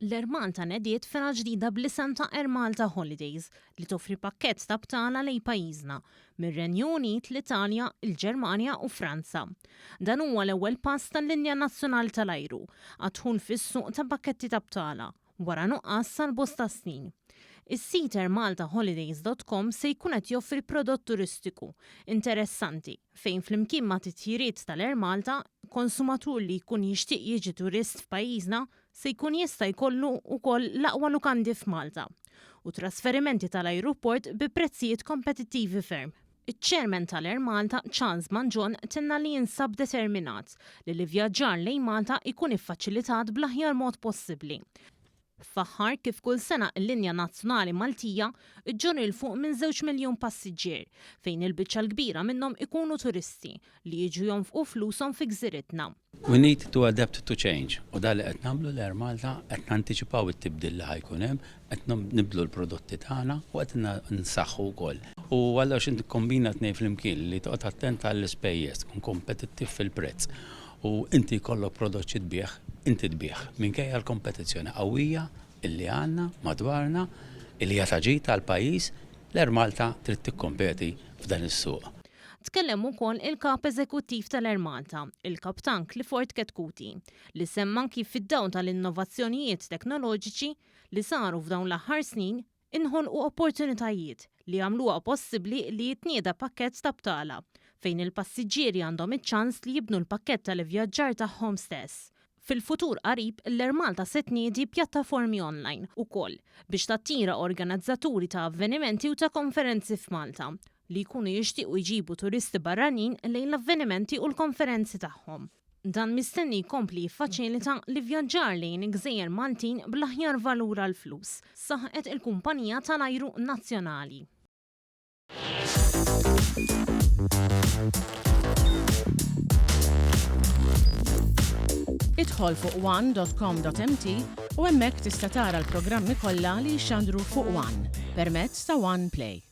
L-Air Malta nediet fena ġdida bl-isem ta' Air Malta Holidays li toffri pakkett ta' btala lejn pajjiżna mir-Renju Unit, l-Italja, il-Ġermanja u Franza. Dan huwa l-ewwel pass tal-linja nazzjonali tal-ajru għadħul fis-suq ta' pakketti ta' btala wara nuqqas sal-bosta snin. Is-sit airmaltaholidays.com se jkun qed joffri prodott turistiku interessanti fejn flimkien ma' titjiriet tal-Air Malta konsumatur li jkun jixtieq jiġi turist f'pajjiżna se jkun jista' jkollu wkoll l-aqwa lukandi f'Malta u trasferimenti tal-ajruport bi prezzijiet kompetittivi ferm. Iċ-ċermen tal-Air Malta, Charles Manjon, tinna li jinsab determinat li l-ivvjaġġar lejn Malta jkun iffaċilitat bl-aħjar mod possibbli. F'aħħar kif kull sena l-linja nazzjonali Maltija ġġor il fuq minn 2 miljun passiġġier fejn il-biċċa l-kbira minnhom ikunu turisti li jiġu jonfqu flushom fi gżiritna. We need to adapt to change. U da li qed nagħmlu l-Air Malta qed nanticipaw it-tibdil li ħajkun hemm, qed nibdlu l-prodotti tagħna u qed nsaħħu wkoll. U għallox inti kombina tnejn flimkien li toqgħod attent għall-ispejjeż, tkun kompetittiv fil-prezz. U inti jkollok prodott tbieħ, inti tbieħ minkejja l-kompetizzjoni qawwija illi għandna madwarna illi hija taġit għall-pajjiż l-Air Malta trid tikkompeti f'dan is-suq. Tkellem ukoll il-kap eżekuttiv tal-Air Malta, il-Kaptan Clifford Ketkuti, li semman kif fid-dawn tal-innovazzjonijiet teknoloġiċi li saru f'dawn l-aħħar snin inħolqu opportunitajiet li għamluha possibbli li jitnieda pakkett ta' btala fejn il-passiġġieri għandhom iċ-ċans li jibnu l-pakkett tal-ivvjaġġar tagħhom stess. Fil-futur qarib, l-Air Malta se tniedi pjattaformi online ukoll biex tattira organizzaturi ta' avvenimenti u ta' konferenzi f'Malta li jkunu jixtiequ jġibu turisti barranin lejn l-avvenimenti u l-konferenzi tagħhom. Dan mistenni jkompli jiffaċilita l-ivvjaġġar lejn gżejjer Maltin bl-aħjar valur għall-flus, saħqet il-kumpanija tal-ajru nazzjonali. Idħol fuq one.com.mt u hemmhekk tista' tara l-programmi kollha li jxandru fuq One permezz ta' One Play.